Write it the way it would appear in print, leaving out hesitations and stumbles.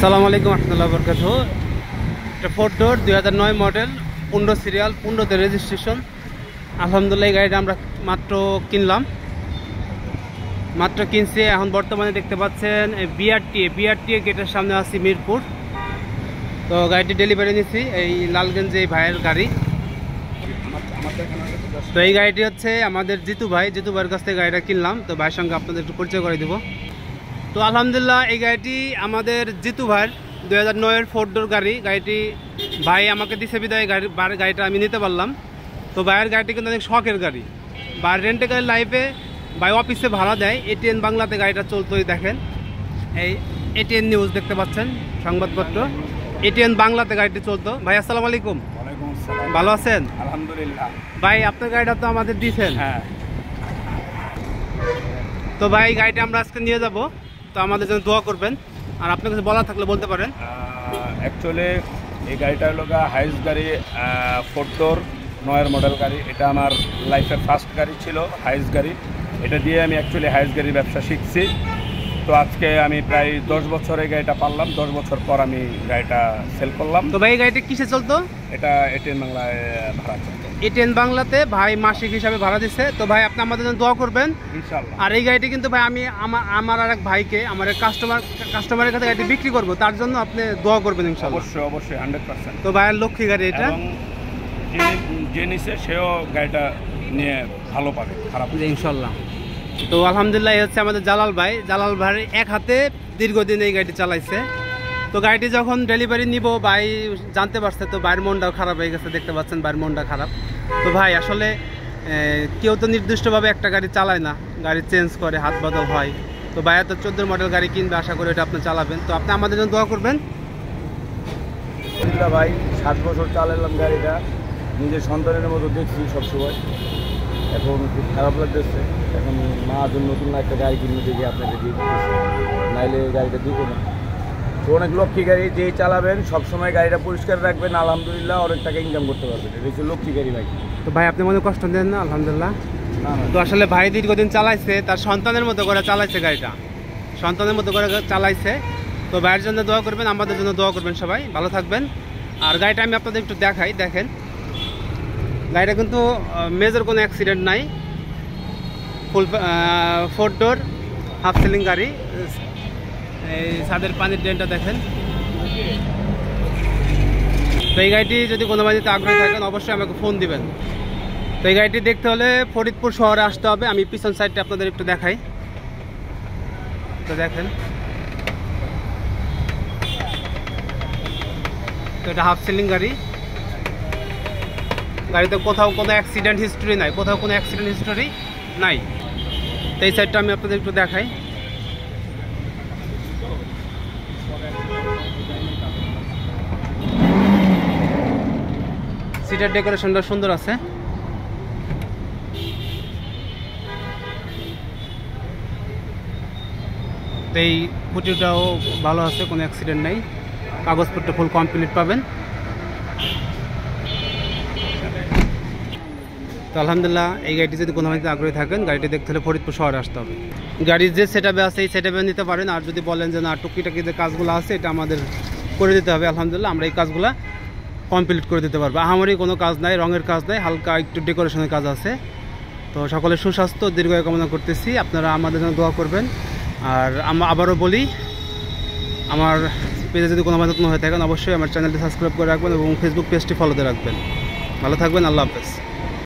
আসসালামু আলাইকুম রহমতুল্লাহ বরকাত। এটা 4 ডোর 2009 মডেল, 15 সিরিয়াল, 15তে রেজিস্ট্রেশন। আলহামদুলিল্লাহ এই গাড়িটা আমরা মাত্র কিনছি। এখন বর্তমানে দেখতে পাচ্ছেন বিআরটি গেটের সামনে আছি মিরপুর। তো গাড়িটি ডেলিভারি নিচ্ছি, এই লালগঞ্জে এই ভাইয়ের গাড়ি। তো এই গাড়িটি হচ্ছে আমাদের জিতু ভাইয়ের কাছ থেকে গাড়িটা কিনলাম। তো ভাইয়ের সঙ্গে আপনাদের একটু পরিচয় করে দেবো। তো আলহামদুলিল্লাহ এই গাড়িটি আমাদের জিতু ভাইয়ের 2009-এর 4 ডোর গাড়িটি ভাই আমাকে দিছে বিদায় গাড়িটা আমি নিতে পারলাম। তো ভাইয়ের গাড়িটি কিন্তু অনেক শখের গাড়ি। ভাই রেন্টে গাড়ি লাইফে ভাই অফিসে ভাড়া দেয়। এটিএন বাংলাতে গাড়িটা চলতোই, দেখেন এই এটিএন নিউজ দেখতে পাচ্ছেন, সংবাদপত্র এটিএন বাংলাতে গাড়িটি চলতো। ভাই আসসালামু আলাইকুম। ভালো আছেন? আলহামদুলিল্লাহ। ভাই আপনার গাড়িটা তো আমাদের দিয়েছেন। হ্যাঁ। তো ভাই গাড়িটা আমরা আজকে নিয়ে যাব, তো আমাদের জন্য দোয়া করবেন। আর আপনার কাছে বলা থাকলে বলতে পারেন। অ্যাকচুয়ালি এই গাড়িটা হলো হাইস গাড়ি, 4 ডোর 9-এর মডেল গাড়ি। এটা আমার লাইফের ফার্স্ট গাড়ি ছিল, হাইস গাড়ি। এটা দিয়ে আমি অ্যাকচুয়ালি হাইস গাড়ির ব্যবসা শিখছি। তো আজকে আমি প্রায় 10 বছর এই গাড়িটা পারলাম। 10 বছর পর আমি গাড়িটা সেল করলাম। তো ভাই এই গাড়িটা কিসে চলতো? এটা এটিএন বাংলায় ভাড়া চলতো। এটিএন বাংলাতে ভাই মাসিক হিসাবে ভাড়া দিচ্ছে। তো ভাই আপনি আমাদের জন্য দোয়া করবেন ইনশাআল্লাহ। আর এই গাড়িটি কিন্তু ভাই আমি আমার আর এক ভাইকে, আমার এক কাস্টমারের কাছে গাড়িটি বিক্রি করবো, তার জন্য আপনি দোয়া করবেন ইনশাআল্লাহ। অবশ্যই 100%। তো ভাইয়ের লক্ষ্মী গাড়ি এটা, যে নিছে সেও গাড়িটা নিয়ে ভালো পাবে, খারাপ ইনশাআল্লাহ। তো আলহামদুলিল্লাহ এই হচ্ছে আমাদের জালাল ভাই এক হাতে দীর্ঘদিন এই গাড়িটি চালাইছে। তো গাড়িটি যখন ডেলিভারি নিব ভাই জানতে পারছে, তো ভাইয়ের মনটাও খারাপ হয়ে গেছে, দেখতে পাচ্ছেন ভাইয়ের মনটা খারাপ। তো ভাই আসলে কেউ তো নির্দিষ্টভাবে একটা গাড়ি চালায় না, গাড়ি চেঞ্জ করে, হাত বদল হয়। তো ভাইয়া তো 14 মডেল গাড়ি কিনবে, আশা করি এটা আপনি চালাবেন। তো আপনি আমাদের জন্য দোয়া করবেন। ভাই 7 বছর চালালাম গাড়িটা, নিজের সন্তানের মতো দেখছি সবসময়। এখন খুব খারাপ লাগতেছে। এখন মা জন্য নতুন একটা গাড়ি কিনতে দেখে আপনাকে দিয়ে দিতেছে, নাইলে গাড়িটা দিব না। তো অনেক লক্ষ্মী গাড়ি, যেই চালাবেন সবসময় গাড়িটা পরিষ্কার রাখবেন, আলহামদুলিল্লাহ অনেক টাকা ইনকাম করতে পারবেন। এটা হচ্ছে লক্ষ্মী গাড়ি ভাই। তো ভাই আপনি মনে কষ্ট দেন না? আলহামদুলিল্লাহ। তো আসলে ভাই দীর্ঘদিন চালাইছে, তার সন্তানের মতো করে চালাইছে গাড়িটা, সন্তানের মতো করে চালাইছে। তো ভাইয়ের জন্য দোয়া করবেন, আমাদের জন্য দোয়া করবেন, সবাই ভালো থাকবেন। আর গাড়িটা আমি আপনাদের একটু দেখাই, দেখেন গাড়িটা কিন্তু মেজর কোনো অ্যাক্সিডেন্ট নাই, ফুল 4 ডোর হাফ সিলিং গাড়ি। এই ছাদের পানির ড্রেনটা দেখেন। তো এই গাড়িটি যদি কোনো বাড়িতে আগ্রহী থাকেন অবশ্যই আমাকে ফোন দিবেন। তো এই গাড়িটি দেখতে হলে ফরিদপুর শহরে আসতে হবে। আমি পিছন সাইডটা আপনাদের একটু দেখাই। তো দেখেন, তো এটা হাফ সিলিং গাড়িতে কোথাও কোনো অ্যাক্সিডেন্ট হিস্টোরি নাই, তো এই সাইডটা আমি আপনাদের একটু দেখাই। সিটের ডেকোরেশনটা সুন্দর আছে। তো এই ফুটিটাও ভালো আছে, কোনো অ্যাক্সিডেন্ট নেই, কাগজপত্র ফুল কমপ্লিট পাবেন। তো আলহামদুলিল্লাহ এই গাড়িটি যদি কোনো মানুষ আগ্রহী থাকেন, গাড়িটি দেখতে হলে ফরিদপুর শহরে আসতে হবে। গাড়ির যে সেটআপে আছে এই সেটআপে নিতে পারেন। আর যদি বলেন যে না টুকিটাকি যে কাজগুলো আছে এটা আমাদের করে দিতে হবে, আলহামদুলিল্লাহ আমরা এই কাজগুলো কমপ্লিট করে দিতে পারবো। আমারই কোনো কাজ নাই, রঙের কাজ নাই, হালকা একটু ডেকোরেশনের কাজ আছে। তো সকলের সুস্বাস্থ্য দীর্ঘায়ু কামনা করতেছি, আপনারা আমাদের জন্য দোয়া করবেন। আর আবারও বলি, আমার পেজে যদি কোনো মানুষ নতুন হয়ে থাকেন অবশ্যই আমার চ্যানেলটি সাবস্ক্রাইব করে রাখবেন এবং ফেসবুক পেজটি ফলোতে রাখবেন। ভালো থাকবেন, আল্লাহ হাফেজ।